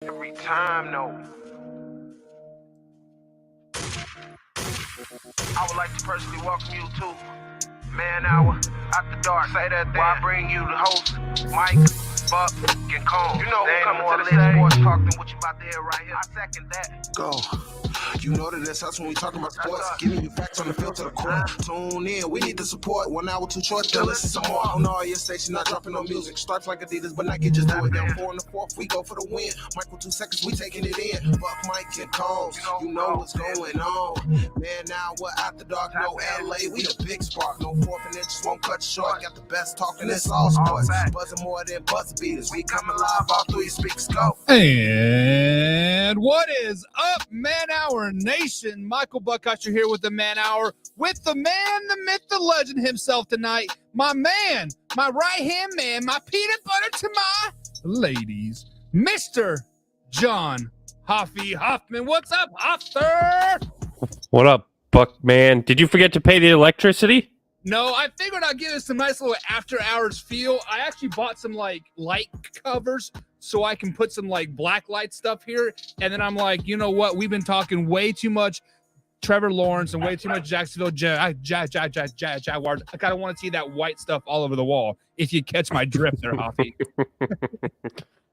Every time, no. I would like to personally welcome you to Man Hour After Dark. Say that thing. I bring you the host, Mike, Buck, and Cone. You know who coming to the stage. Sports talk than what you about to hear right here. I second that. Go. You know that that's us when we talking about sports. Giving you facts on the field to the court. Tune in, we need the support. 1 hour too short, then listen some more. On all your stations, not dropping no music. Starts like Adidas, but Nike just do it. Down 4 in the 4th, we go for the win. Michael 2 seconds, we taking it in. Buck, Mike, and Combs, you know what's going on. Man, now we're after dark, no LA, we the big spark. No 4th and inches won't cut short. Got the best talking, it's all sports. Buzzing more than buzz beaters. We coming live all through your speakers, go. And what is up, Man Hour Nation? Michael Buckhouse here with the Man Hour, with the man, the myth, the legend himself tonight. My man, my right-hand man, my peanut butter to my ladies, Mr. John Hoffy Hoffman. What's up, Hoffer? What up, Buck, man? Did you forget to pay the electricity? No, I figured I'd give it some nice little after-hours feel. I actually bought some, like, light covers so I can put some, like, black light stuff here. And then I'm like, you know what? We've been talking way too much Trevor Lawrence and way too much Jacksonville Jaguars. I kind of want to see that white stuff all over the wall, if you catch my drift there, Hoffy.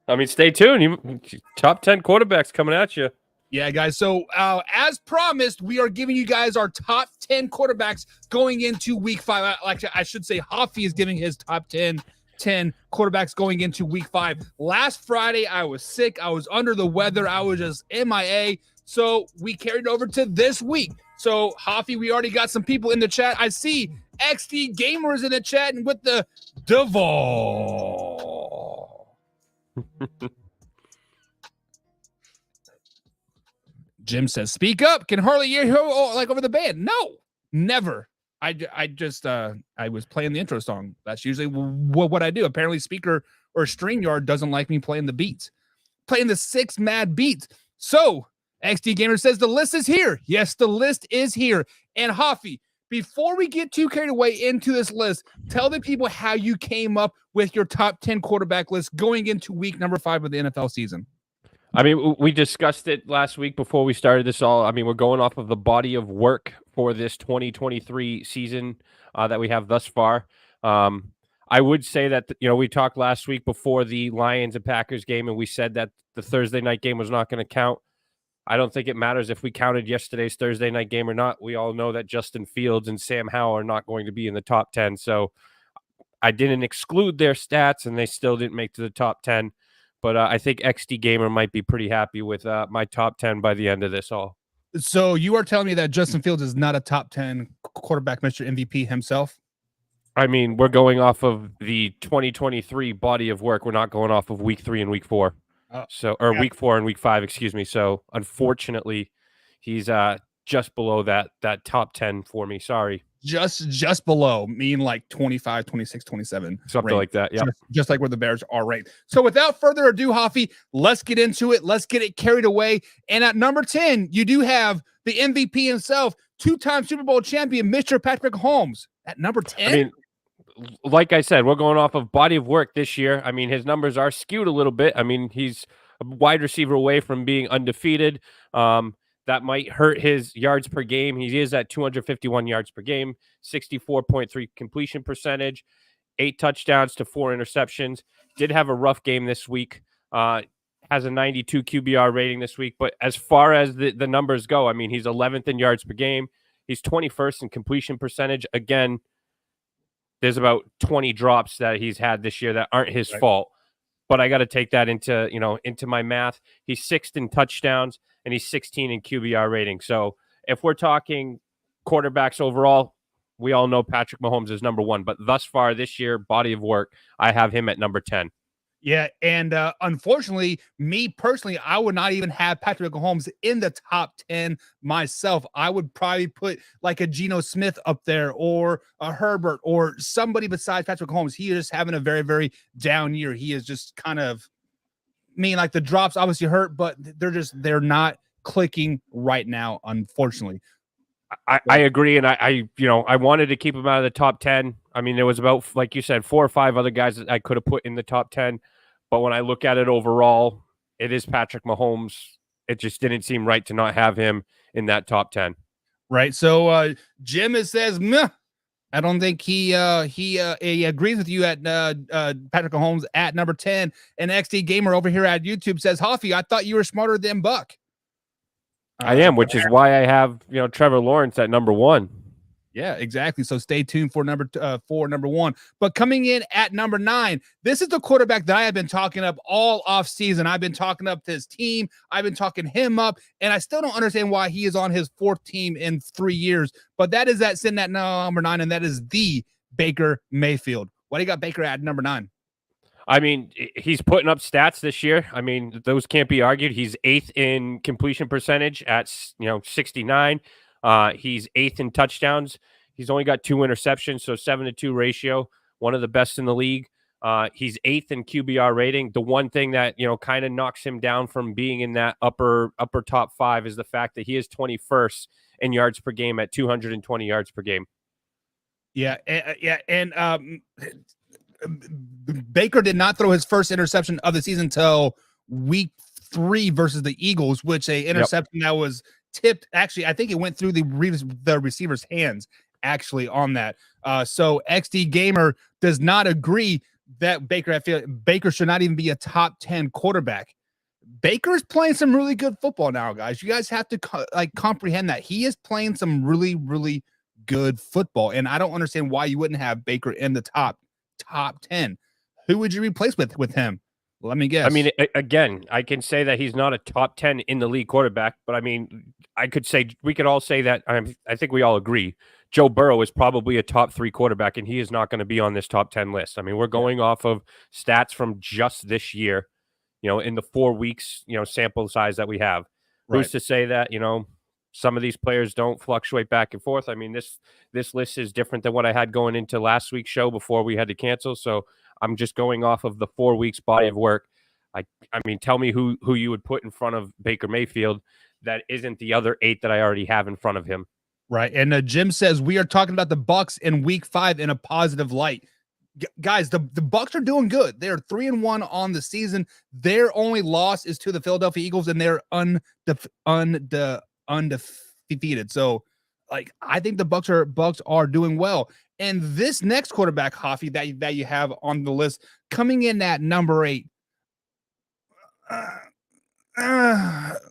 I mean, stay tuned. Top 10 quarterbacks coming at you. Yeah, guys. So as promised, we are giving you guys our top 10 quarterbacks going into week 5. I should say Hoffy is giving his top 10 quarterbacks going into week 5. Last Friday, I was sick. I was under the weather. I was just MIA. So we carried over to this week. So Hoffy, we already got some people in the chat. I see XD Gamers in the chat and with the Duval. Jim says, speak up. Can hardly hear you like over the band. No, never. I was playing the intro song. That's usually what I do. Apparently Speaker or StreamYard doesn't like me playing the beats. Playing the 6 mad beats. So XD Gamer says the list is here. Yes, the list is here. And Hoffy, before we get too carried away into this list, tell the people how you came up with your top 10 quarterback list going into week number 5 of the NFL season. I mean, we discussed it last week before we started this all. I mean, we're going off of the body of work for this 2023 season that we have thus far. I would say that, we talked last week before the Lions and Packers game, and we said that the Thursday night game was not going to count. I don't think it matters if we counted yesterday's Thursday night game or not. We all know that Justin Fields and Sam Howell are not going to be in the top 10. So I didn't exclude their stats, and they still didn't make to the top 10. But I think XD Gamer might be pretty happy with my top 10 by the end of this all. So you are telling me that Justin Fields is not a top 10 quarterback, Mr. MVP himself? I mean, we're going off of the 2023 body of work. We're not going off of week 3 and week 4. Week 4 and week 5, excuse me. So unfortunately, he's just below that top 10 for me. Sorry. Just below, mean like 25, 26, 27. Something range. like that, yeah. Just like where the Bears are ranked. So without further ado, Hoffy, let's get into it. Let's get it carried away. And at number 10, you do have the MVP himself, 2-time Super Bowl champion, Mr. Patrick Mahomes. At number 10? I mean, like I said, we're going off of body of work this year. I mean, his numbers are skewed a little bit. I mean, he's a wide receiver away from being undefeated. That might hurt his yards per game. He is at 251 yards per game, 64.3 completion percentage, 8 touchdowns to 4 interceptions. Did have a rough game this week. Has a 92 QBR rating this week. But as far as the numbers go, I mean, he's 11th in yards per game. He's 21st in completion percentage. Again, there's about 20 drops that he's had this year that aren't his fault. But I got to take that into my math. He's 6th in touchdowns, and he's 16 in QBR rating. So if we're talking quarterbacks overall, we all know Patrick Mahomes is number 1. But thus far this year, body of work, I have him at number 10. Yeah, and unfortunately, me personally, I would not even have Patrick Mahomes in the top 10 myself. I would probably put like a Geno Smith up there or a Herbert or somebody besides Patrick Mahomes. He is having a very, very down year. He is just kind of, like the drops obviously hurt, but they're not clicking right now, unfortunately. I agree, and I wanted to keep him out of the top 10. I mean, there was about, like you said, 4 or 5 other guys that I could have put in the top 10. But when I look at it overall, it is Patrick Mahomes. It just didn't seem right to not have him in that top 10. Right. So Jim says, meh. I don't think he agrees with you at Patrick Mahomes at number 10. And XD Gamer over here at YouTube says, Hoffy, I thought you were smarter than Buck. I am, which is why I have Trevor Lawrence at number 1. Yeah, exactly. So stay tuned for number 1. But coming in at number 9, this is the quarterback that I have been talking up all off season. I've been talking up his team. I've been talking him up, and I still don't understand why he is on his 4th team in 3 years. But that is sitting at number 9, and that is the Baker Mayfield. Why do you got Baker at number 9? I mean, he's putting up stats this year. I mean, those can't be argued. He's 8th in completion percentage at 69. He's 8th in touchdowns. He's only got 2 interceptions, so 7-2 ratio, one of the best in the league. He's 8th in QBR rating. The one thing that kind of knocks him down from being in that upper top 5 is the fact that he is 21st in yards per game at 220 yards per game. Yeah, and Baker did not throw his first interception of the season until week 3 versus the Eagles, which a interception that was tipped. Actually, I think it went through the receiver's hands actually on that. So XD Gamer does not agree that Baker should not even be a top 10 quarterback. Baker's playing some really good football now, guys. You guys have to comprehend that he is playing some really, really good football. And I don't understand why you wouldn't have Baker in the top 10. Who would you replace with him? Let me guess. I mean, again, I can say that he's not a top 10 in the league quarterback, but I mean, we could all say that. I think we all agree Joe Burrow is probably a top 3 quarterback, and he is not going to be on this top 10 list. I mean, we're going off of stats from just this year, in the 4 weeks, sample size that we have. Right. Who's to say that, some of these players don't fluctuate back and forth? I mean, this list is different than what I had going into last week's show before we had to cancel. So I'm just going off of the 4 weeks body of work. I mean, tell me who you would put in front of Baker Mayfield that isn't the other 8 that I already have in front of him. Right. And Jim says we are talking about the Bucs in week 5 in a positive light. Guys, the Bucs are doing good. They're 3-1 on the season. Their only loss is to the Philadelphia Eagles, and they're undefeated. So, I think the Bucs are doing well. And this next quarterback, Hoffy, that you have on the list, coming in at number 8.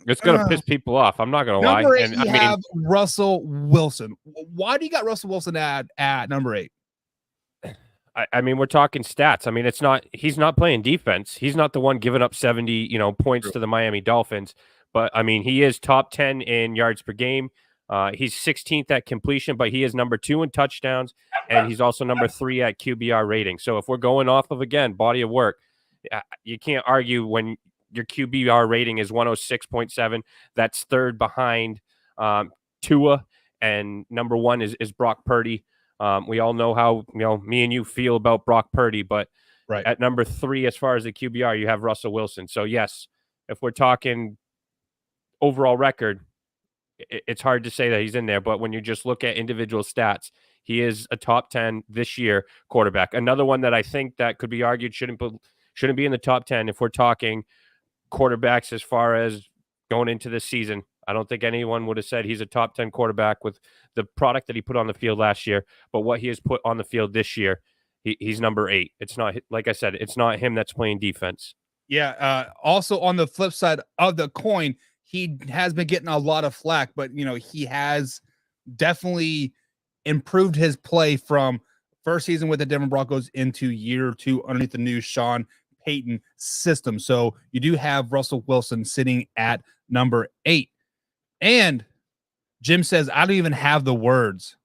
It's going to piss people off. I'm not going to lie. Number 8, you have Russell Wilson. Why do you got Russell Wilson at number 8? I mean, we're talking stats. I mean, he's not playing defense. He's not the one giving up 70, points to the Miami Dolphins. But I mean, he is top 10 in yards per game. He's 16th at completion, but he is number 2 in touchdowns, and he's also number 3 at QBR rating. So if we're going off of, again, body of work, you can't argue when your QBR rating is 106.7. That's 3rd behind Tua, and number 1 is Brock Purdy. We all know how me and you feel about Brock Purdy, but right at number 3 as far as the QBR, you have Russell Wilson. So yes, if we're talking overall record, it's hard to say that he's in there, but when you just look at individual stats, he is a top 10 this year quarterback. Another one that I think that could be argued shouldn't be in the top 10 if we're talking quarterbacks as far as going into this season. I don't think anyone would have said he's a top 10 quarterback with the product that he put on the field last year, but what he has put on the field this year, he's number 8. It's not, like I said, it's not him that's playing defense. Yeah. Also on the flip side of the coin, he has been getting a lot of flack, but he has definitely improved his play from first season with the Denver Broncos into year 2 underneath the new Sean Payton system. So you do have Russell Wilson sitting at number 8. And Jim says, I don't even have the words.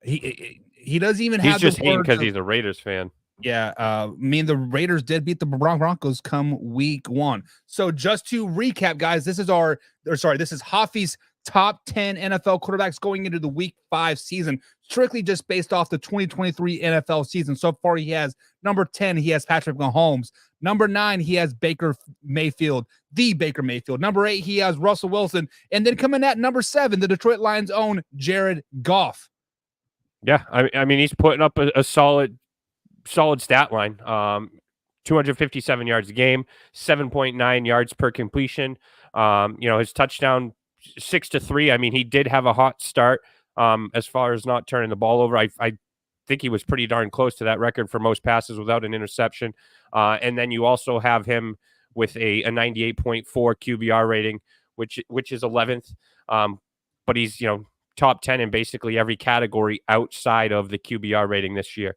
He doesn't even have the words. He's just hating because he's a Raiders fan. Yeah, the Raiders did beat the Broncos come week 1. So just to recap, guys, this is Hoffy's top 10 NFL quarterbacks going into the week 5 season, strictly just based off the 2023 NFL season. So far, he has number 10, he has Patrick Mahomes. Number 9, he has Baker Mayfield, the Baker Mayfield. Number 8, he has Russell Wilson. And then coming at number 7, the Detroit Lions' own Jared Goff. Yeah, I mean, he's putting up a solid stat line. 257 yards a game, 7.9 yards per completion. His touchdown 6-3. I mean, he did have a hot start as far as not turning the ball over. I think he was pretty darn close to that record for most passes without an interception. And then you also have him with a 98.4 QBR rating, which is 11th. But he's, top 10 in basically every category outside of the QBR rating this year.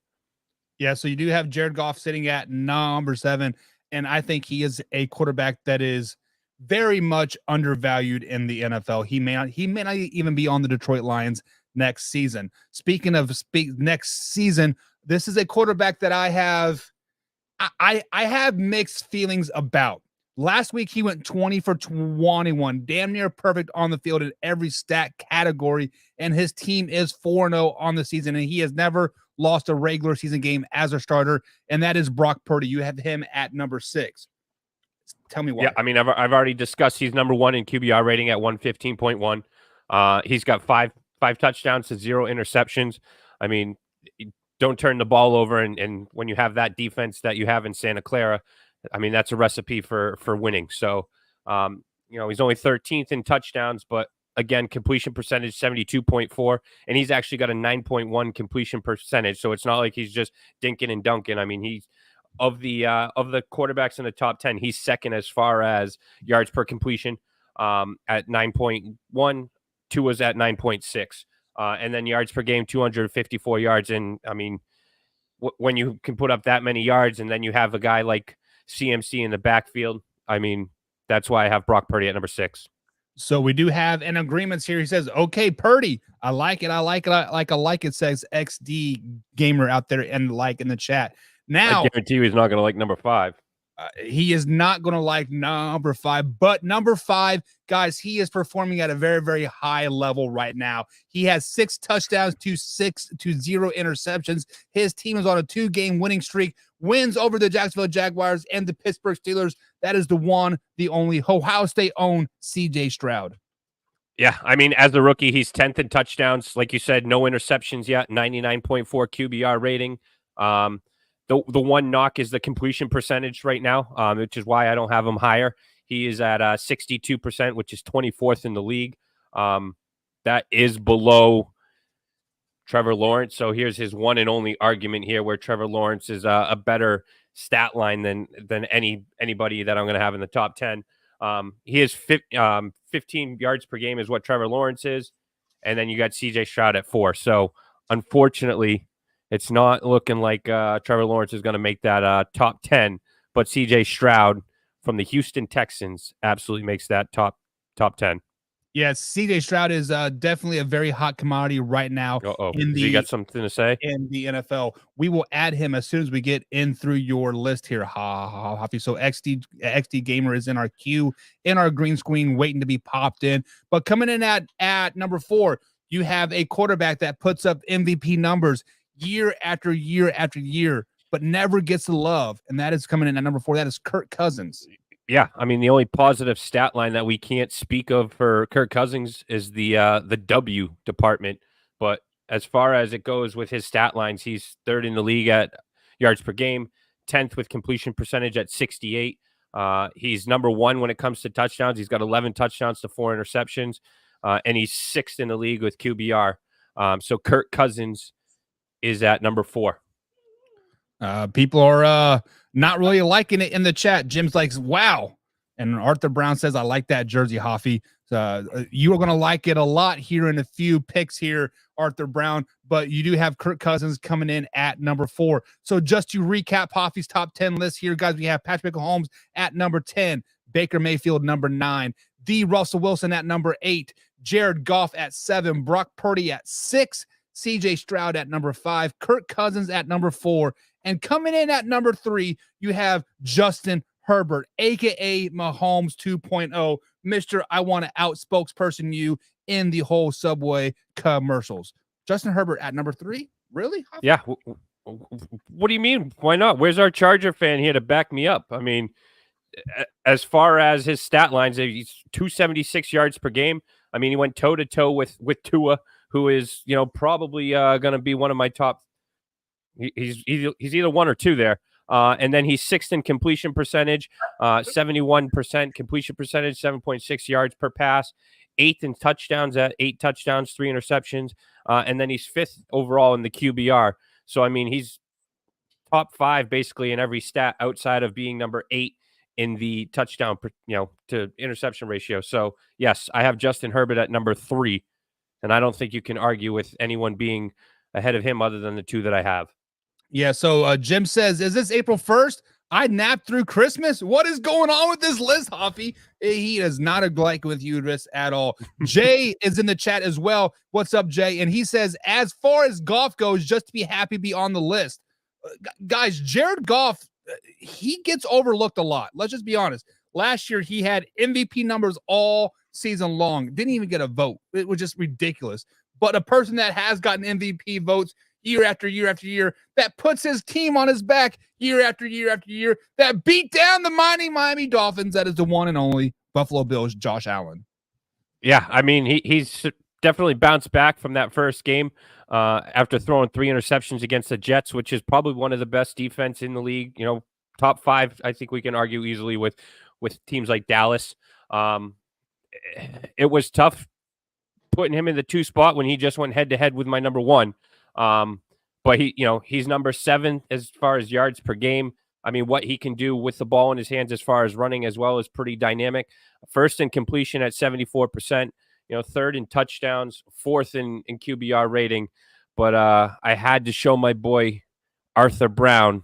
Yeah, so you do have Jared Goff sitting at number 7, and I think he is a quarterback that is very much undervalued in the NFL. He may not even be on the Detroit Lions next season. Speaking of next season, this is a quarterback that I have mixed feelings about. Last week, he went 20 for 21, damn near perfect on the field in every stat category, and his team is 4-0 on the season, and he has never lost a regular season game as a starter, and that is Brock Purdy. You have him at number 6. Tell me why. Yeah, I mean, I've already discussed he's number 1 in QBR rating at 115.1. He's got five touchdowns to 0 interceptions. I mean, don't turn the ball over, and when you have that defense that you have in Santa Clara, I mean, that's a recipe for winning. So, he's only 13th in touchdowns, but again, completion percentage 72.4, and he's actually got a 9.1 completion percentage. So it's not like he's just dinking and dunking. I mean, he's of the quarterbacks in the top 10, he's second as far as yards per completion at 9.1. Tua's at 9.6, and then yards per game 254 yards. And I mean, when you can put up that many yards, and then you have a guy like CMC in the backfield, I mean, that's why I have Brock Purdy at number 6. So we do have an agreement here. He says, okay, Purdy, I like it. I like it, says XD Gamer out there and in the chat. Now, I guarantee you he's not going to like number 5. He is not going to like number 5, but number 5, guys, he is performing at a very, very high level right now. He has 6 touchdowns to 0 interceptions. His team is on a 2-game winning streak, wins over the Jacksonville Jaguars and the Pittsburgh Steelers. That is the one, the only Ohio State-owned CJ Stroud. Yeah, I mean, as a rookie, he's 10th in touchdowns. Like you said, no interceptions yet, 99.4 QBR rating. The one knock is the completion percentage right now, which is why I don't have him higher. He is at 62%, which is 24th in the league. That is below Trevor Lawrence. So here's his one and only argument here, where Trevor Lawrence is a better stat line than anybody that I'm going to have in the top 10. He is 15 yards per game is what Trevor Lawrence is, and then you got CJ Stroud at 4. So unfortunately, it's not looking like Trevor Lawrence is going to make that top 10, but CJ Stroud from the Houston Texans absolutely makes that top 10. Yes, CJ Stroud is definitely a very hot commodity right now. You got something to say? In the NFL. We will add him as soon as we get in through your list here, Hoffy. So XD Gamer is in our queue, in our green screen, waiting to be popped in. But coming in at number 4, you have a quarterback that puts up MVP numbers year after year after year, but never gets the love, and that is coming in at number 4. That is Kirk Cousins. Yeah, I mean, the only positive stat line that we can't speak of for Kirk Cousins is the W department. But as far as it goes with his stat lines, he's 3rd in the league at yards per game, 10th with completion percentage at 68. He's number 1 when it comes to touchdowns. He's got 11 touchdowns to 4 interceptions, and he's 6th in the league with QBR. So Kirk Cousins is at number 4. People are not really liking it in the chat. Jim's like, wow. And Arthur Brown says, I like that jersey, Hoffy. You are going to like it a lot here in a few picks here, Arthur Brown. But you do have Kirk Cousins coming in at number 4. So just to recap Hoffy's top 10 list here, guys, we have Patrick Mahomes at number 10, Baker Mayfield number 9, Russell Wilson at number 8, Jared Goff at 7, Brock Purdy at 6, CJ Stroud at number 5, Kirk Cousins at number 4, and coming in at number 3, you have Justin Herbert, a.k.a. Mahomes 2.0, Mr. I want to out spokesperson you in the whole Subway commercials. Justin Herbert at number 3? Really? Yeah. What do you mean? Why not? Where's our Charger fan here to back me up? I mean, as far as his stat lines, he's 276 yards per game. I mean, he went toe-to-toe with Tua, who is, probably going to be one of my top. He's either 1 or 2 there. And then he's sixth in completion percentage, 71% completion percentage, 7.6 yards per pass, eighth in touchdowns at 8 touchdowns, 3 interceptions. And then he's fifth overall in the QBR. So, I mean, he's top 5 basically in every stat outside of being number 8 in the touchdown, to interception ratio. So, yes, I have Justin Herbert at number 3. And I don't think you can argue with anyone being ahead of him other than the 2 that I have. Yeah, so Jim says, is this April 1st? I napped through Christmas. What is going on with this list, Hoffy? He does not agree with you this at all. Jay is in the chat as well. What's up, Jay? And he says, as far as Goff goes, just to be happy to be on the list. Guys, Jared Goff, he gets overlooked a lot. Let's just be honest. Last year, he had MVP numbers all season long. Didn't even get a vote. It was just ridiculous. But a person that has gotten MVP votes year after year after year, that puts his team on his back year after year after year, that beat down the mighty Miami Dolphins, that is the one and only Buffalo Bills, Josh Allen. Yeah, I mean, he's definitely bounced back from that first game after throwing 3 interceptions against the Jets, which is probably one of the best defense in the league. Top 5, I think we can argue easily with teams like Dallas. It was tough putting him in the 2 spot when he just went head to head with my number 1. But he's number 7 as far as yards per game. I mean, what he can do with the ball in his hands as far as running as well is pretty dynamic. First in completion at 74%, third in touchdowns, fourth in QBR rating. But I had to show my boy Arthur Brown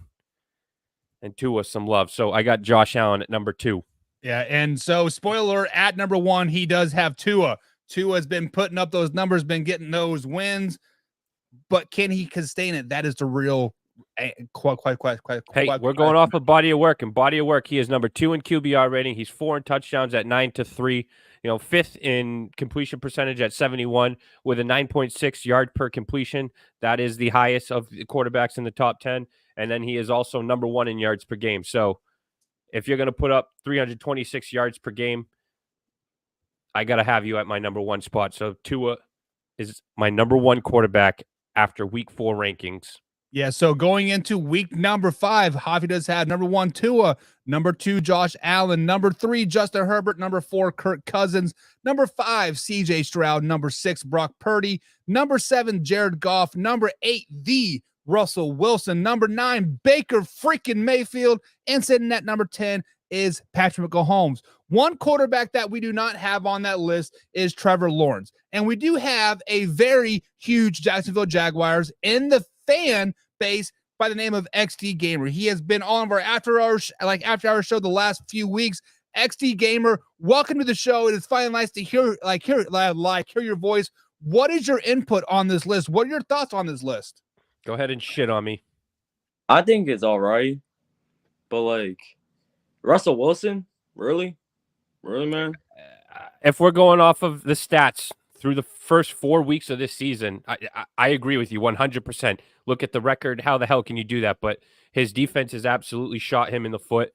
and Tua some love. So I got Josh Allen at number 2. Yeah, and so spoiler, at number 1, he does have Tua. Tua's been putting up those numbers, been getting those wins. But can he sustain it? That is the real we're going off of body of work, and body of work, he is number 2 in QBR rating. He's 4 in touchdowns at 9-3, 5th in completion percentage at 71 with a 9.6 yard per completion. That is the highest of the quarterbacks in the top 10. And then he is also number 1 in yards per game. So if you're going to put up 326 yards per game, I got to have you at my number 1 spot. So Tua is my number 1 quarterback after week 4 rankings. Yeah, so going into week number 5, Hoffy does have number 1, Tua, number 2, Josh Allen, number 3, Justin Herbert, number 4, Kirk Cousins, number 5, CJ Stroud, number 6, Brock Purdy, number 7, Jared Goff, number 8, the Russell Wilson, number 9, Baker freaking Mayfield, and sitting at number 10 is Patrick Mahomes. One quarterback that we do not have on that list is Trevor Lawrence. And we do have a very huge Jacksonville Jaguars in the fan base by the name of XD Gamer. He has been on our after hour show the last few weeks. XD Gamer, welcome to the show. It is finally nice to hear your voice. What is your input on this list? What are your thoughts on this list? Go ahead and shit on me. I think it's all right. But Russell Wilson, really, man. If we're going off of the stats through the first 4 weeks of this season, I agree with you 100%. Look at the record. How the hell can you do that? But his defense has absolutely shot him in the foot.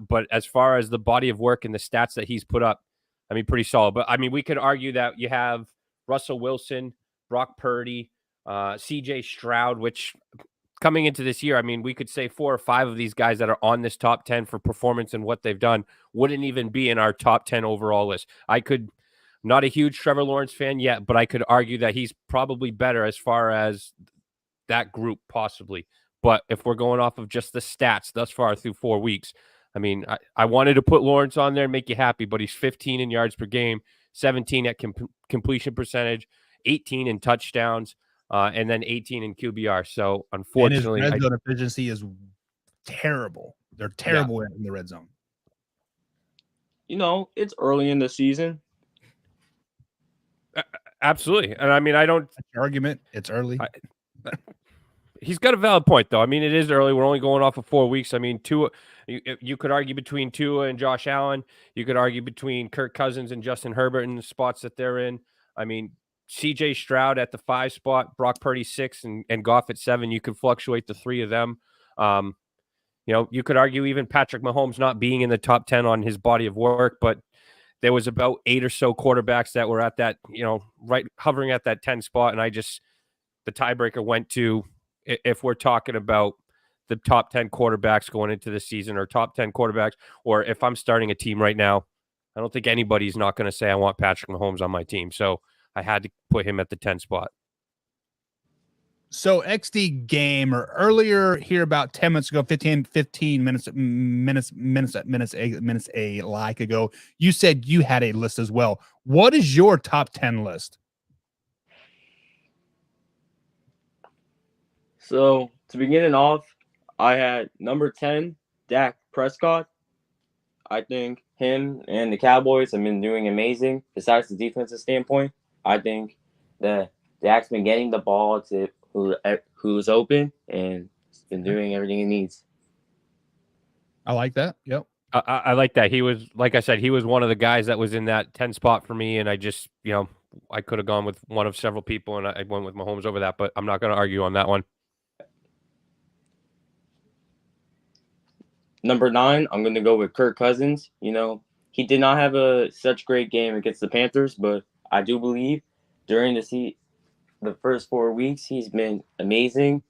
But as far as the body of work and the stats that he's put up, I mean, pretty solid. But I mean, we could argue that you have Russell Wilson, Brock Purdy, CJ Stroud, which coming into this year, I mean, we could say 4 or 5 of these guys that are on this top 10 for performance and what they've done wouldn't even be in our top 10 overall list. Not a huge Trevor Lawrence fan yet, but I could argue that he's probably better as far as that group possibly. But if we're going off of just the stats thus far through 4 weeks, I mean, I wanted to put Lawrence on there and make you happy, but he's 15 in yards per game, 17 at completion percentage, 18 in touchdowns, and then 18 in QBR. So unfortunately, and his red zone efficiency is terrible. They're terrible in the red zone. It's early in the season. Absolutely. And I mean, I don't... That's your argument. It's early. He's got a valid point, though. I mean, it is early. We're only going off of 4 weeks. I mean, you could argue between Tua and Josh Allen. You could argue between Kirk Cousins and Justin Herbert in the spots that they're in. I mean, CJ Stroud at the 5 spot, Brock Purdy 6, and Goff at 7. You could fluctuate the 3 of them. You could argue even Patrick Mahomes not being in the top 10 on his body of work, but there was about 8 or so quarterbacks that were at that, right hovering at that 10 spot. And the tiebreaker went to, if we're talking about the top 10 quarterbacks going into the season or top 10 quarterbacks, or if I'm starting a team right now, I don't think anybody's not going to say I want Patrick Mahomes on my team. So I had to put him at the 10 spot. So XD Gamer earlier here about 10 minutes ago, 15 minutes a like ago, you said you had a list as well. What is your top 10 list? So to begin it off, I had number 10, Dak Prescott. I think him and the Cowboys have been doing amazing. Besides the defensive standpoint, I think that Dak's been getting the ball to who's open and he's been doing everything he needs. I like that. Yep. I like that. He was, like I said, he was one of the guys that was in that 10 spot for me. And I just, I could have gone with one of several people and I went with Mahomes over that, but I'm not going to argue on that one. Number 9, I'm going to go with Kirk Cousins. He did not have such great game against the Panthers, but I do believe during the first 4 weeks, he's been amazing.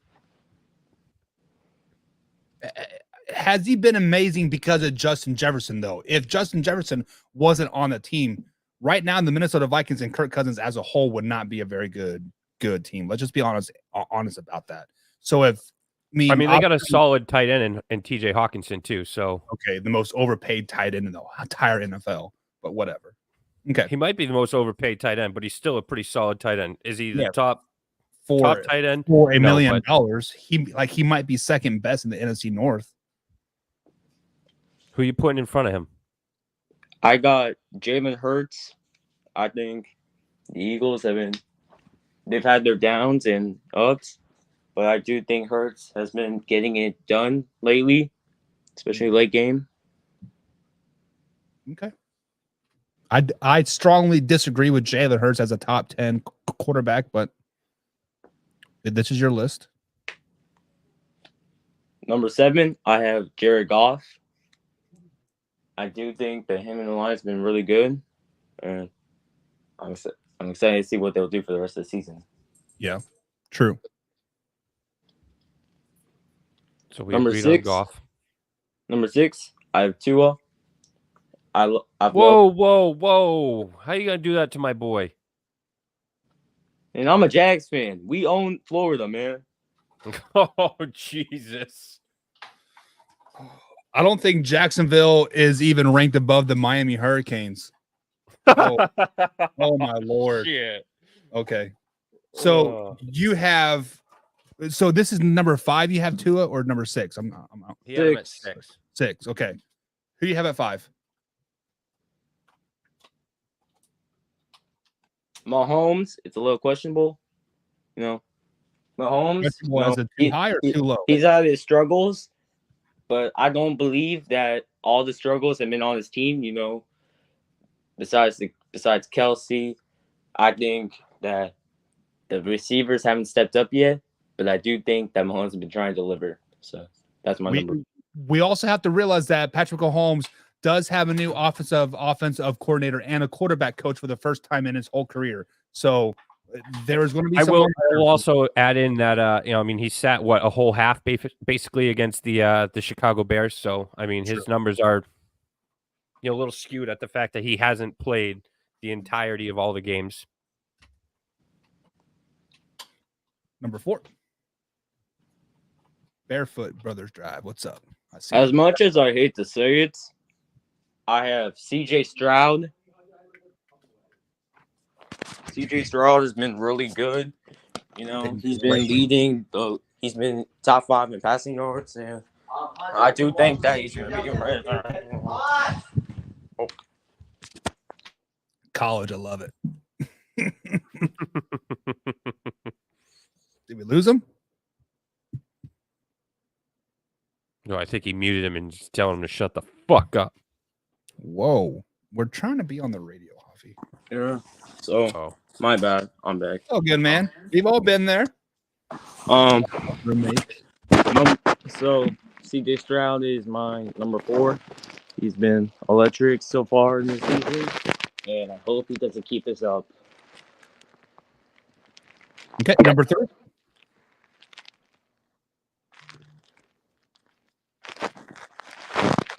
Has he been amazing because of Justin Jefferson, though? If Justin Jefferson wasn't on the team, right now the Minnesota Vikings and Kirk Cousins as a whole would not be a very good team. Let's just be honest about that. So they got a solid tight end in TJ Hawkinson too. So okay, the most overpaid tight end in the entire NFL, but whatever. Okay, he might be the most overpaid tight end, but he's still a pretty solid tight end. Is he the top tight end for $1 million? He might be second best in the NFC North. Who are you putting in front of him? I got Jalen Hurts. I think the Eagles they've had their downs and ups, but I do think Hurts has been getting it done lately, especially late game. Okay. I strongly disagree with Jalen Hurts as a top 10 quarterback, but this is your list. Number 7, I have Jared Goff. I do think that him and the Lions have been really good, and I'm excited to see what they'll do for the rest of the season. Yeah, true. So we agreed on Goff. Number 6, I have Tua. Whoa! How you gonna do that to my boy? And I'm a Jags fan. We own Florida, man. Oh Jesus! I don't think Jacksonville is even ranked above the Miami Hurricanes. Oh my Lord! Shit. Okay, so you have. So this is number 5. You have Tua or number 6? I'm out. He had him at 6. 6. Okay. Who do you have at 5? Mahomes. It's a little questionable. Mahomes. Was it too high or too low? He's had his struggles, but I don't believe that all the struggles have been on his team. Besides Kelsey, I think that the receivers haven't stepped up yet. But I do think that Mahomes has been trying to deliver. So that's my number. We also have to realize that Patrick Mahomes does have a new offensive coordinator and a quarterback coach for the first time in his whole career. So there is going to be. I will also add in that he sat a whole half basically against the Chicago Bears. So his numbers are a little skewed at the fact that he hasn't played the entirety of all the games. Number 4. Barefoot Brothers Drive. What's up? As much as I hate to say it, I have CJ Stroud. CJ Stroud has been really good. He's been leading. He's been top 5 in passing yards, and I do think that he's going to be right. College, I love it. Did we lose him? No, I think he muted him and just telling him to shut the fuck up. Whoa. We're trying to be on the radio, Hoffy. Yeah. So, my bad. I'm back. Oh, good, man. We've all been there. Roommate. So, CJ Stroud is my number 4. He's been electric so far in the season, and I hope he doesn't keep this up. Okay, number 3.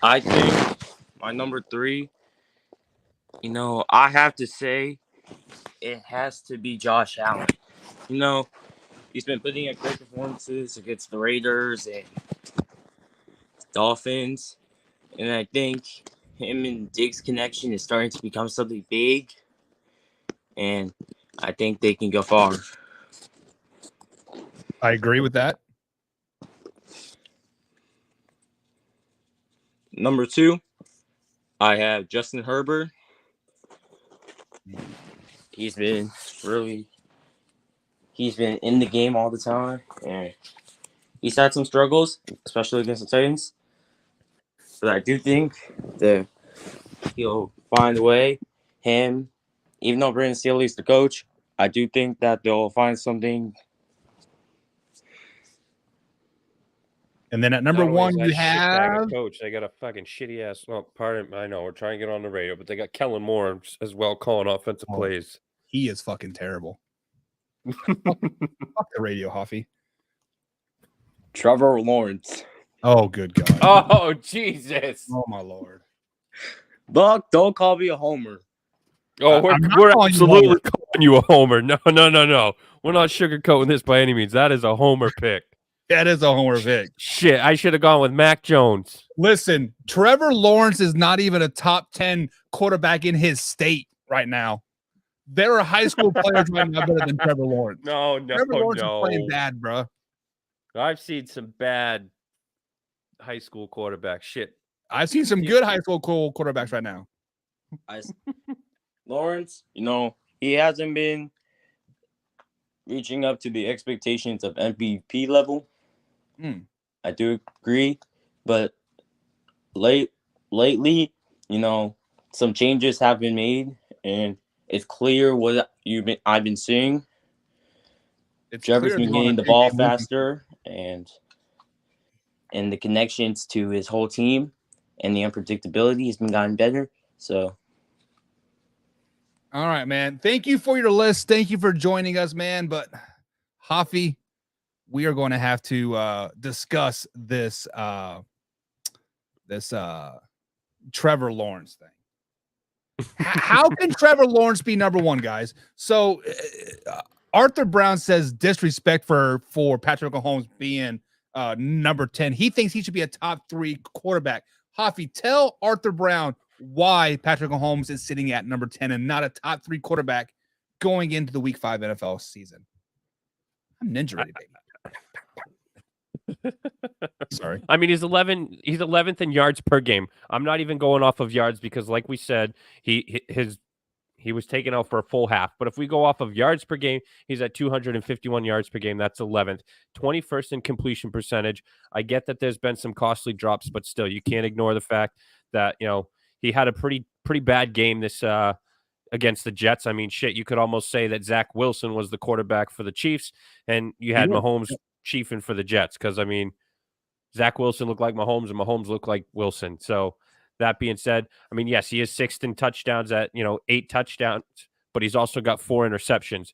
I think my number 3, I have to say it has to be Josh Allen. He's been putting in great performances against the Raiders and Dolphins. And I think him and Diggs' connection is starting to become something big. And I think they can go far. I agree with that. Number 2, I have Justin Herbert. He's been in the game all the time, and he's had some struggles, especially against the Titans. But I do think that he'll find a way. Even though Brandon Staley's the coach, I do think that they'll find something. And then at number Not only 1, is you that shitbag have a coach. They got a fucking shitty ass. Well, pardon. I know we're trying to get on the radio, but they got Kellen Moore as well calling offensive plays. he is fucking terrible. Fuck the radio, Hoffy. Trevor Lawrence. Oh, good God. Oh Jesus! Oh my Lord. Buck, don't call me a homer. Oh, I'm not we're calling you a absolutely homer. calling you a homer. No. We're not sugarcoating this by any means. That is a homer pick. That is a homer pick. Shit, I should have gone with Mac Jones. Listen, Trevor Lawrence is not even a top 10 quarterback in his state right now. There are high school players right now better than Trevor Lawrence. No. Trevor Lawrence is playing bad, bro. I've seen some bad high school quarterbacks. Shit. I've seen some good high school quarterbacks right now. Lawrence, he hasn't been reaching up to the expectations of MVP level. I do agree, but lately, some changes have been made, and it's clear what I've been seeing. Trevor's been getting the ball faster, and the connections to his whole team and the unpredictability has been gotten better. So, all right, man. Thank you for your list. Thank you for joining us, man. But Hoffy, we are going to have to discuss this Trevor Lawrence thing. How can Trevor Lawrence be number 1, guys? So Arthur Brown says disrespect for Patrick Mahomes being number 10. He thinks he should be a top 3 quarterback. Hoffy, tell Arthur Brown why Patrick Mahomes is sitting at number 10 and not a top 3 quarterback going into the Week 5 NFL season. I'm ninja ready, baby. Sorry. I mean, he's 11th in yards per game. I'm not even going off of yards because, like we said, he was taken out for a full half. But if we go off of yards per game, he's at 251 yards per game. That's 11th. 21st in completion percentage. I get that there's been some costly drops, but still, you can't ignore the fact that, he had a pretty bad game this against the Jets. I mean, shit, you could almost say that Zach Wilson was the quarterback for the Chiefs, and you had Mahomes chiefing for the Jets because, I mean, Zach Wilson looked like Mahomes, and Mahomes looked like Wilson. So that being said, I mean, yes, he is 6th in touchdowns at 8 touchdowns, but he's also got 4 interceptions.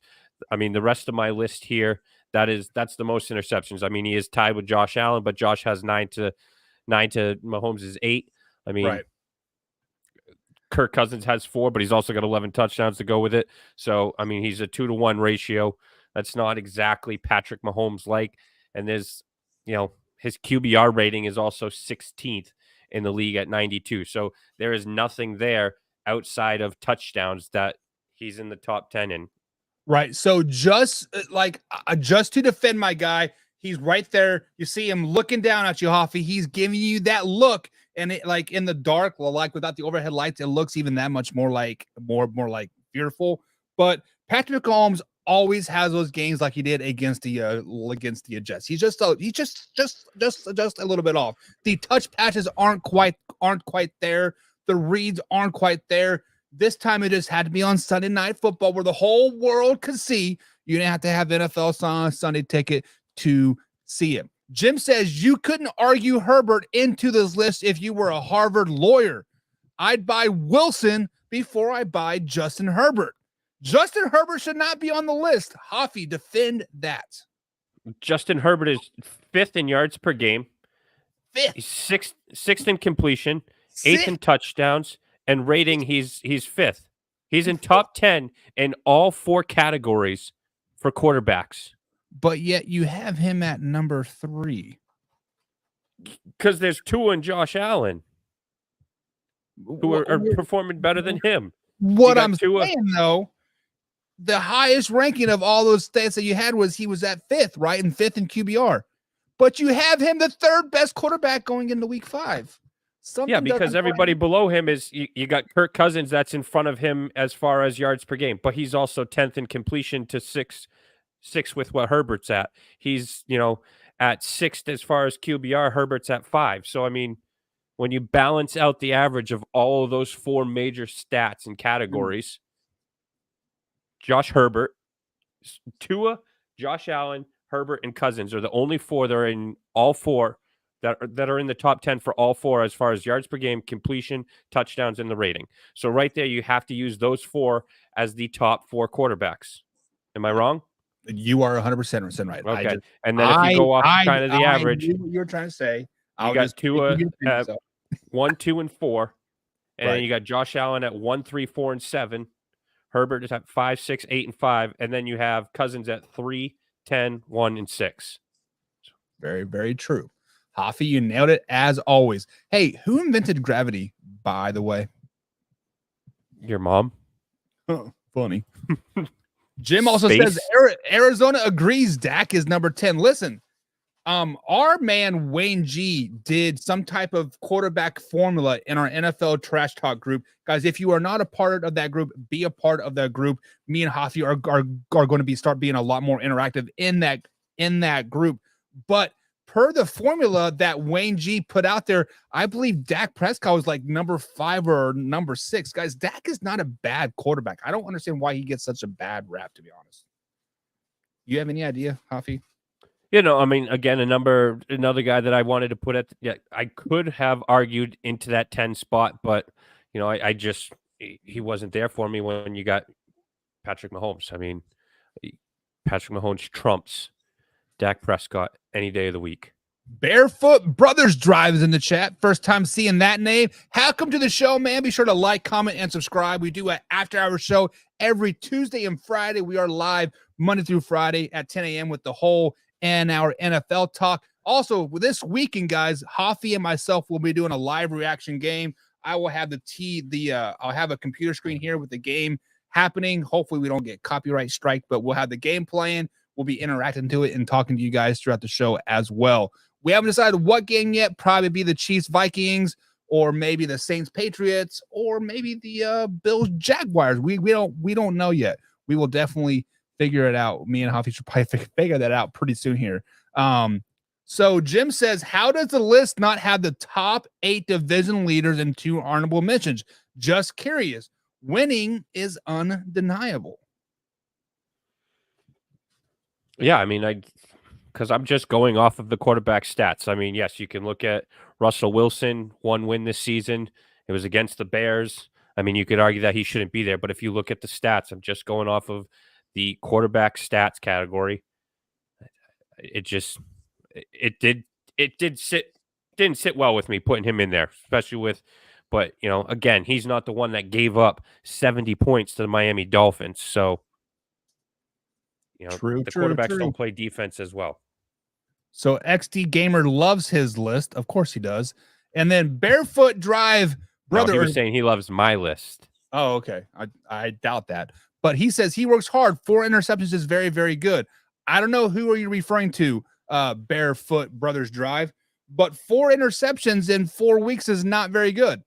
I mean, the rest of my list here, that's the most interceptions. I mean, he is tied with Josh Allen, but Josh has 9 to Mahomes is 8. I mean, right. Kirk Cousins has 4, but he's also got 11 touchdowns to go with it. So, I mean, he's a 2-to-1 ratio. That's not exactly Patrick Mahomes like. And there's, his QBR rating is also 16th in the league at 92. So there is nothing there outside of touchdowns that he's in the top 10 in. Right. So just to defend my guy, he's right there. You see him looking down at you, Hoffy. He's giving you that look, and it, like in the dark, like without the overhead lights, it looks even that much more like fearful. But Patrick Mahomes always has those games like he did against the Jets. He's just a little bit off. The touch passes aren't quite there. The reads aren't quite there. This time it just had to be on Sunday Night Football where the whole world could see. You didn't have to have NFL Sunday ticket to see him. Jim says you couldn't argue Herbert into this list if you were a Harvard lawyer. I'd buy Wilson before I buy Justin Herbert. Justin Herbert should not be on the list. Hoffy, defend that. Justin Herbert is 5th in yards per game, fifth. He's sixth in completion, eighth in touchdowns, and rating he's fifth. He's in top 10 in all 4 categories for quarterbacks. But yet you have him at number 3. Because there's Tua and Josh Allen who are performing better than him. What I'm saying, though, the highest ranking of all those stats that you had was he was at 5th, right? And 5th in QBR. But you have him the 3rd best quarterback going into week 5. Yeah, because everybody below him is you got Kirk Cousins that's in front of him as far as yards per game, but he's also 10th in completion to 6 with what Herbert's at. He's, at 6th as far as QBR, Herbert's at 5. So, I mean, when you balance out the average of all of those 4 major stats and categories, Josh Herbert, Tua, Josh Allen, Herbert, and Cousins are the only 4 that are in all 4 that are in the top 10 for all 4 as far as yards per game, completion, touchdowns, and the rating. So right there, you have to use those 4 as the top 4 quarterbacks. Am I wrong? You are 100% right. Okay. And then if you go off kind of the average, you're trying to say, you got Tua at 1, 2, and 4. And then you got Josh Allen at 1, 3, 4, and 7. Herbert is at 5, 6, 8, and 5. And then you have Cousins at 3, 10, 1, and 6. Very, very true. Hoffy, you nailed it as always. Hey, who invented gravity, by the way? Your mom. Oh, funny. Jim also says Arizona agrees Dak is number 10. Listen, our man Wayne G did some type of quarterback formula in our NFL Trash Talk group. Guys, if you are not a part of that group, be a part of that group. Me and Hoffy are going to start being a lot more interactive in that group. But per the formula that Wayne G put out there, I believe Dak Prescott was like number 5 or number 6. Guys, Dak is not a bad quarterback. I don't understand why he gets such a bad rap, to be honest. You have any idea, Hoffy? I mean, again, another guy that I wanted to put I could have argued into that 10 spot, but, he wasn't there for me when you got Patrick Mahomes. I mean, Patrick Mahomes trumps Dak Prescott any day of the week. Barefoot Brothers Drive is in the chat. First time seeing that name. Welcome to the show, man. Be sure to like, comment, and subscribe. We do an after-hour show every Tuesday and Friday. We are live Monday through Friday at 10 a.m. with the whole and our NFL talk. Also, this weekend, guys, Hoffy and myself will be doing a live reaction game. I will have I'll have a computer screen here with the game happening. Hopefully, we don't get copyright strike, but we'll have the game playing. We'll be interacting to it and talking to you guys throughout the show as well. We haven't decided what game yet. Probably be the Chiefs Vikings, or maybe the Saints Patriots, or maybe the Bills Jaguars. We don't know yet. We will definitely figure it out. Me and Hoffy should probably figure that out pretty soon here. So Jim says, how does the list not have the top 8 division leaders and 2 honorable mentions? Just curious. Winning is undeniable. Yeah, I mean, because I'm just going off of the quarterback stats. I mean, yes, you can look at Russell Wilson, 1 win this season. It was against the Bears. I mean, you could argue that he shouldn't be there, but if you look at the stats, I'm just going off of the quarterback stats category. Didn't sit well with me putting him in there, especially but again, he's not the one that gave up 70 points to the Miami Dolphins. So, the quarterbacks don't play defense as well. So XD Gamer loves his list. Of course he does. And then Barefoot Drive, brother. No, he was saying he loves my list. Oh, okay. I doubt that. But he says he works hard. 4 interceptions is very, very good. I don't know who are you referring to, Barefoot Brothers Drive, but 4 interceptions in 4 weeks is not very good.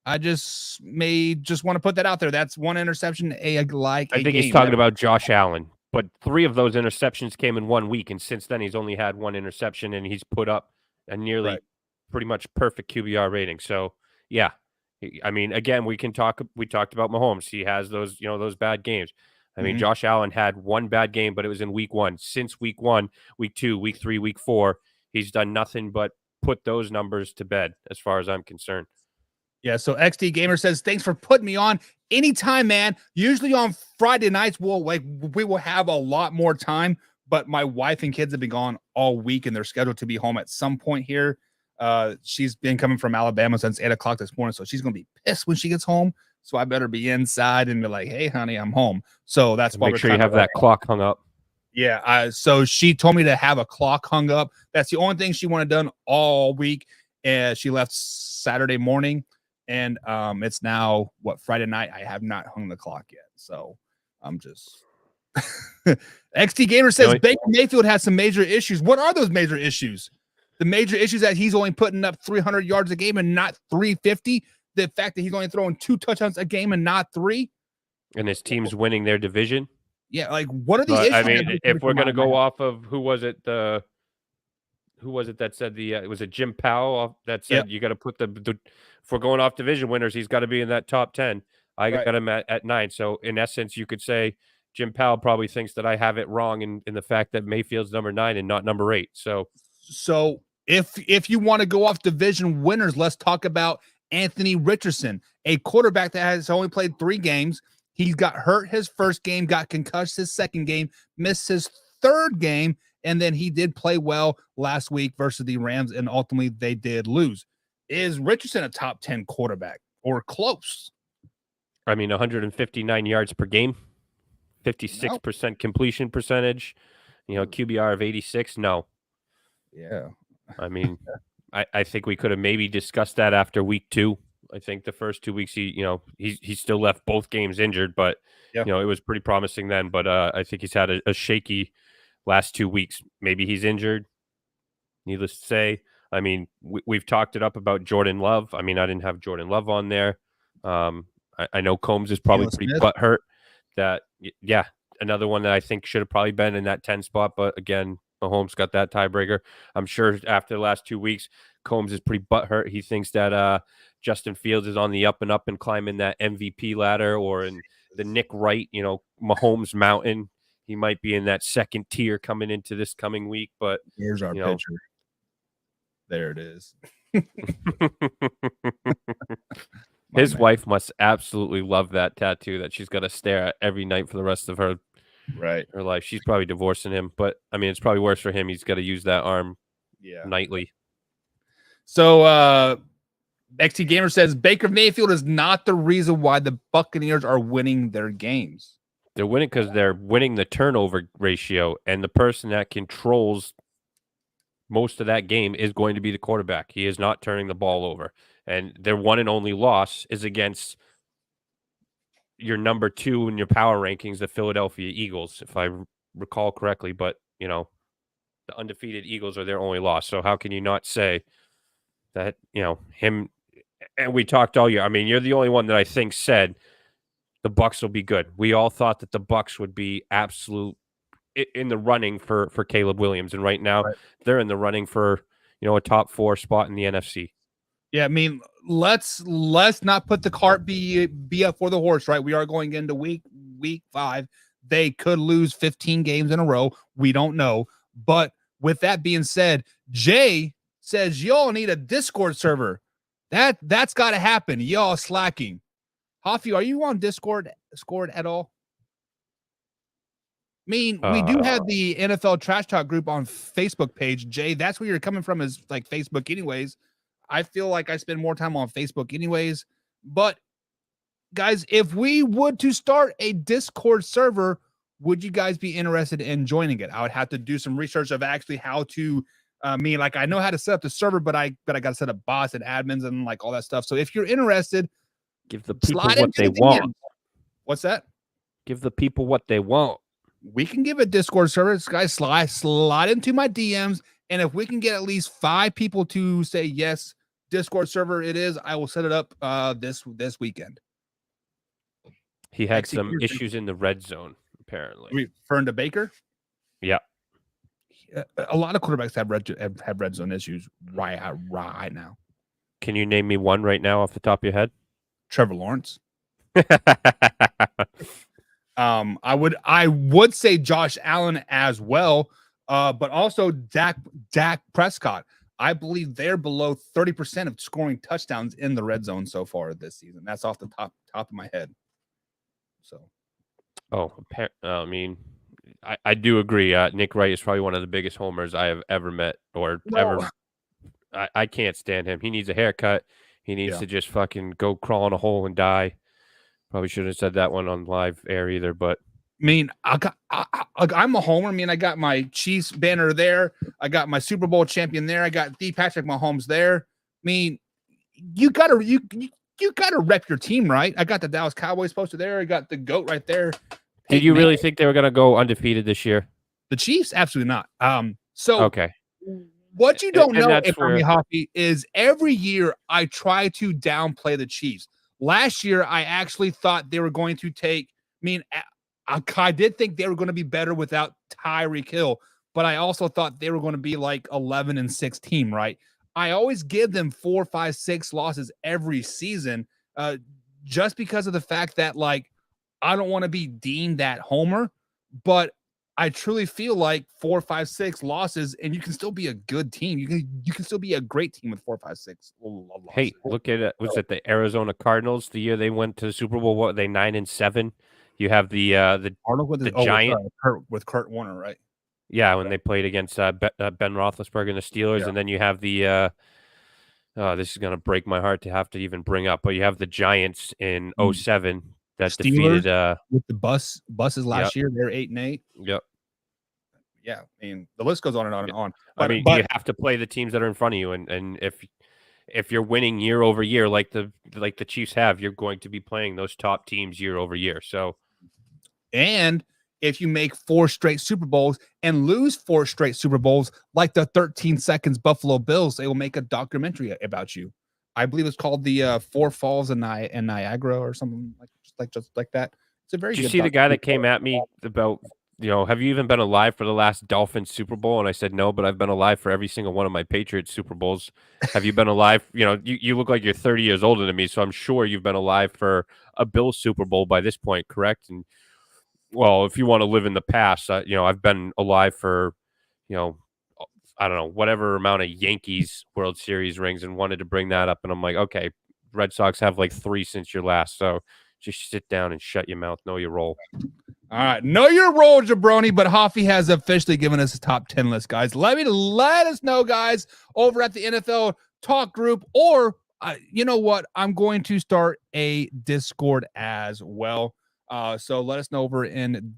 I just want to put that out there. That's 1 interception. I think he's talking about Josh Allen. But 3 of those interceptions came in 1 week, and since then he's only had 1 interception, and he's put up a nearly pretty much perfect QBR rating. So, yeah. I mean, again, we talked about Mahomes. He has those, those bad games. I mean, Josh Allen had 1 bad game, but it was in week 1. Since week 1, week 2, week 3, week 4, he's done nothing but put those numbers to bed as far as I'm concerned. Yeah, so XD Gamer says, thanks for putting me on. Anytime, man. Usually on Friday nights, we will have a lot more time, but my wife and kids have been gone all week, and they're scheduled to be home at some point here She's been coming from Alabama since 8 o'clock this morning, so she's gonna be pissed when she gets home. So I better be inside and be like, "Hey, honey, I'm home." So that's why Make sure you have that clock hung up. Yeah. So she told me to have a clock hung up. That's the only thing she wanted done all week. And she left Saturday morning, and it's now Friday night. I have not hung the clock yet, so I'm just. XT Gamer says Baker Mayfield has some major issues. What are those major issues? The major issues that he's only putting up 300 yards a game and not 350. The fact that he's only throwing 2 touchdowns a game and not 3. And his team's winning their division. Yeah, like what are the issues? I mean, if we're gonna go off of who was it that said it was Jim Powell that said you got to put the if we're going off division winners, he's got to be in that top 10. I got him at 9. So in essence, you could say Jim Powell probably thinks that I have it wrong in the fact that Mayfield's number 9 and not number 8. So if you want to go off division winners, let's talk about Anthony Richardson, a quarterback that has only played 3 games. He got hurt his first game, got concussed his second game, missed his third game, and then he did play well last week versus the Rams, and ultimately they did lose. Is Richardson a top 10 quarterback or close? I mean, 159 yards per game, 56% completion percentage, QBR of 86. No. Yeah. I mean, I think we could have maybe discussed that after week 2. I think the first 2 weeks he still left both games injured, but it was pretty promising then. But I think he's had a shaky last 2 weeks. Maybe he's injured. Needless to say, I mean we've talked it up about Jordan Love. I mean I didn't have Jordan Love on there. I know Combs is probably pretty butthurt. That another one that I think should have probably been in that 10 spot, but again, Mahomes got that tiebreaker. I'm sure after the last 2 weeks, Combs is pretty butthurt. He thinks that Justin Fields is on the up and climbing that MVP ladder, or in the Nick Wright, Mahomes mountain. He might be in that second tier coming into this coming week, but here's our picture. There it is. His wife must absolutely love that tattoo that she's got to stare at every night for the rest of her life. She's probably divorcing him, but I mean, it's probably worse for him. He's got to use that arm nightly. So XT Gamer says Baker Mayfield is not the reason why the Buccaneers are winning their games. They're winning because they're winning the turnover ratio, and the person that controls most of that game is going to be the quarterback. He is not turning the ball over, and their one and only loss is against your number 2 in your power rankings, the Philadelphia Eagles, if I recall correctly. But the undefeated Eagles are their only loss. So how can you not say that him? And we talked all year. I mean, you're the only one that I think said the Bucs will be good. We all thought that the Bucs would be absolute in the running for Caleb Williams, and right now they're in the running for a top 4 spot in the NFC. Yeah, I mean, let's not put the cart be up for the horse, right? We are going into week 5. They could lose 15 games in a row. We don't know. But with that being said, Jay says y'all need a Discord server. That's got to happen. Y'all slacking. Hoffy, are you on Discord at all? I mean, we do have the NFL Trash Talk group on Facebook page. Jay, that's where you're coming from, is like Facebook anyways. I feel like I spend more time on Facebook anyways. But guys, if we would to start a Discord server, would you guys be interested in joining it? I would have to do some research of actually how to I know how to set up the server, but I got to set up bots and admins and like all that stuff. So if you're interested, give the people what they want. What's that? Give the people what they want. We can give a Discord server. Guys, slide into my DMs, and if we can get at least 5 people to say yes, Discord server it is, I will set it up this weekend. He had some issues in the red zone, apparently. Referring to Baker? Yeah. A lot of quarterbacks have red zone issues right now. Can you name me one right now off the top of your head? Trevor Lawrence. I would say Josh Allen as well, but also Dak Prescott. I believe they're below 30% of scoring touchdowns in the red zone so far this season. That's off the top of my head. So, I mean, I do agree. Nick Wright is probably one of the biggest homers I have ever met or ever I can't stand him. He needs a haircut. He needs Yeah. to just fucking go crawl in a hole and die. Probably shouldn't have said that one on live air either, but I mean, I'm a homer. I mean, I got my Chiefs banner there. I got my Super Bowl champion there. I got the Patrick Mahomes there. I mean, you gotta rep your team, right? I got the Dallas Cowboys poster there. I got the GOAT right there. did you really think they were gonna go undefeated this year? The Chiefs? Absolutely not. So Okay. what you don't And know, that's Army Hoffy, is every year I try to downplay the Chiefs. Last year, I actually thought they were going to take. I mean, I did think they were going to be better without Tyreek Hill, but I also thought they were going to be like 11-6 team, right? I always give them 4, 5, 6 losses every season, just because of the fact that like I don't want to be deemed that homer, but I truly feel like 4, 5, 6 losses, and you can still be a good team. You can still be a great team with 4, 5, 6 losses. Hey, look at it. Was it the Arizona Cardinals the year they went to the Super Bowl? What, they 9-7? You have the Arnold with the Giant. with Kurt Warner, right? Yeah, when they played against Ben Roethlisberger and the Steelers, Yeah. and then you have the this is gonna break my heart to have to even bring up, but you have the Giants in 07 that Steelers defeated with the buses last year. They're 8-8. Yep. Yeah, I mean the list goes on and on and on. I mean, you have to play the teams that are in front of you, and if you're winning year over year like the Chiefs have, you're going to be playing those top teams year over year. So, and if you make 4 straight Super Bowls and lose 4 straight Super Bowls, like the 13 seconds Buffalo Bills, they will make a documentary about you. I believe it's called the 4 Falls in Niagara or something just like that. It's a very. Did you good see the guy that documentary. came at me about, have you even been alive for the last Dolphins Super Bowl? And I said no, but I've been alive for every single one of my Patriots Super Bowls. Have you been alive? You look like you're 30 years older than me, so I'm sure you've been alive for a Bills Super Bowl by this point, correct? And well, if you want to live in the past, I've been alive for, I don't know, whatever amount of Yankees World Series rings, and wanted to bring that up. And I'm like, okay, Red Sox have like 3 since your last. So just sit down and shut your mouth. Know your role. All right, know your role, jabroni. But Hoffy has officially given us a top 10 list, guys. Let us know, guys, over at the NFL Talk group, or you know what? I'm going to start a Discord as well. So let us know over in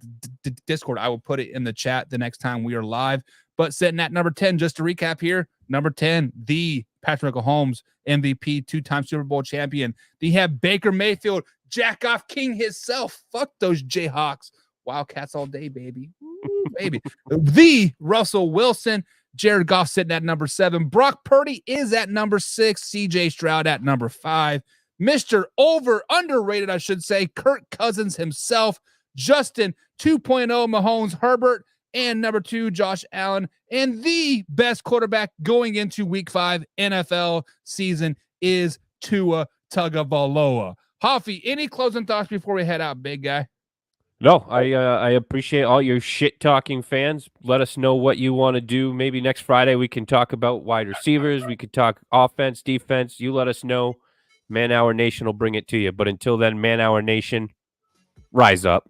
Discord. I will put it in the chat the next time we are live. But sitting at number 10, just to recap here, number 10, the Patrick Mahomes MVP, 2-time Super Bowl champion. They have Baker Mayfield, Jack-off King himself. Fuck those Jayhawks. Wildcats all day, baby. Ooh, baby. The Russell Wilson, Jared Goff sitting at number 7. Brock Purdy is at number 6. CJ Stroud at number 5. Mr. Underrated, I should say, Kirk Cousins himself, Justin 2.0 Mahomes Herbert, and number 2, Josh Allen. And the best quarterback going into week 5 NFL season is Tua Tagovailoa. Hoffy, any closing thoughts before we head out, big guy? No, I appreciate all your shit talking fans. Let us know what you want to do. Maybe next Friday we can talk about wide receivers. We could talk offense, defense. You let us know. Man Hour Nation will bring it to you. But until then, Man Hour Nation, rise up.